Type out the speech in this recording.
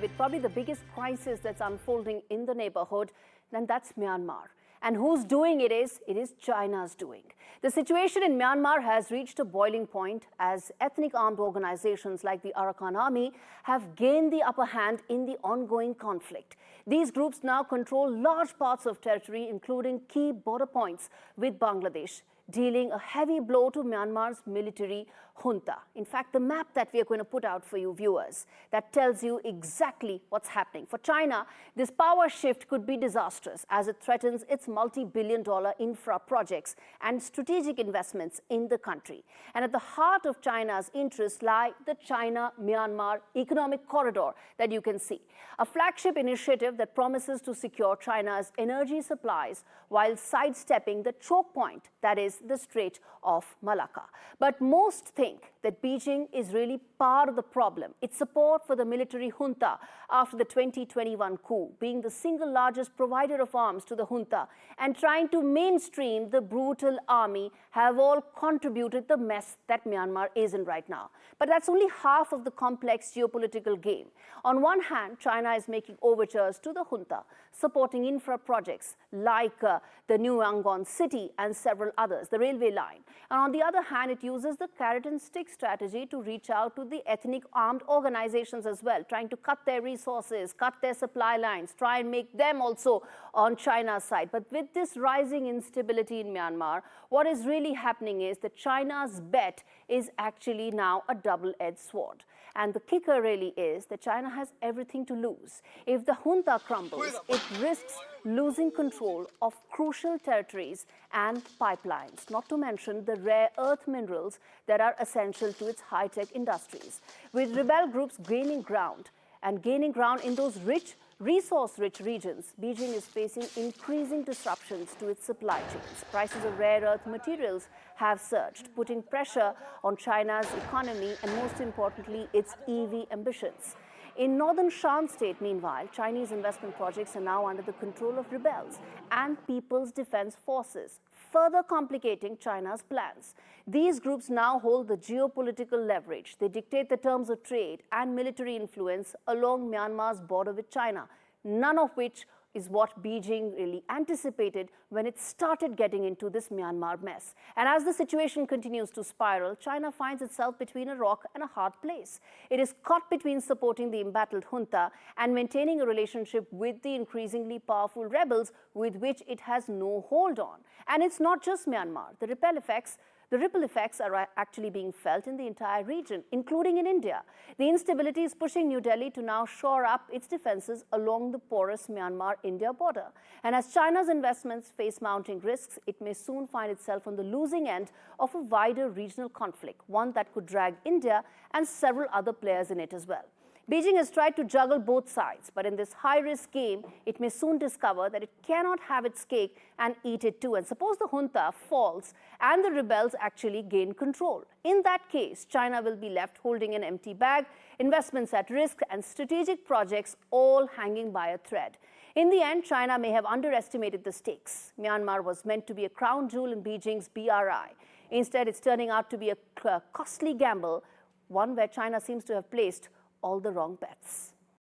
With probably the biggest crisis that's unfolding in the neighborhood, then that's Myanmar. And who's doing it is China's doing. The situation in Myanmar has reached a boiling point as ethnic armed organizations like the Arakan Army have gained the upper hand in the ongoing conflict. These groups now control large parts of territory, including key border points with Bangladesh, dealing a heavy blow to Myanmar's military junta. In fact, the map that we are going to put out for you viewers, that tells you exactly what's happening. For China, this power shift could be disastrous as it threatens its multi-billion-dollar infra projects and strategic investments in the country. And at the heart of China's interests lie the China-Myanmar economic corridor that you can see, a flagship initiative that promises to secure China's energy supplies while sidestepping the choke point that is the Strait of Malacca. But most think that Beijing is really part of the problem. Its support for the military junta after the 2021 coup, being the single largest provider of arms to the junta and trying to mainstream the brutal army have all contributed the mess that Myanmar is in right now. But that's only half of the complex geopolitical game. On one hand, China is making overtures to the junta, supporting infra projects like the new Yangon City and several others, the railway line. And on the other hand, it uses the carrot and stick strategy to reach out to the ethnic armed organizations as well, trying to cut their resources, cut their supply lines, try and make them also on China's side. But with this rising instability in Myanmar, what is really happening is that China's bet is actually now a double-edged sword. And the kicker really is that China has everything to lose. If the junta crumbles, it risks losing control of crucial territories and pipelines, not to mention the rare earth minerals that are essential to its high-tech industries. With rebel groups gaining ground in those resource-rich regions, Beijing is facing increasing disruptions to its supply chains. Prices of rare earth materials have surged, putting pressure on China's economy and, most importantly, its EV ambitions. In northern Shan state, meanwhile, Chinese investment projects are now under the control of rebels and People's Defense Forces, further complicating China's plans. These groups now hold the geopolitical leverage. They dictate the terms of trade and military influence along Myanmar's border with China, none of which is what Beijing really anticipated when it started getting into this Myanmar mess. And as the situation continues to spiral, China finds itself between a rock and a hard place. It is caught between supporting the embattled junta and maintaining a relationship with the increasingly powerful rebels with which it has no hold on. And it's not just Myanmar. The ripple effects are actually being felt in the entire region, including in India. The instability is pushing New Delhi to now shore up its defenses along the porous Myanmar-India border. And as China's investments face mounting risks, it may soon find itself on the losing end of a wider regional conflict, one that could drag India and several other players in it as well. Beijing has tried to juggle both sides, but in this high-risk game, it may soon discover that it cannot have its cake and eat it too. And suppose the junta falls and the rebels actually gain control. In that case, China will be left holding an empty bag, investments at risk, and strategic projects all hanging by a thread. In the end, China may have underestimated the stakes. Myanmar was meant to be a crown jewel in Beijing's BRI. Instead, it's turning out to be a costly gamble, one where China seems to have placed all the wrong bets.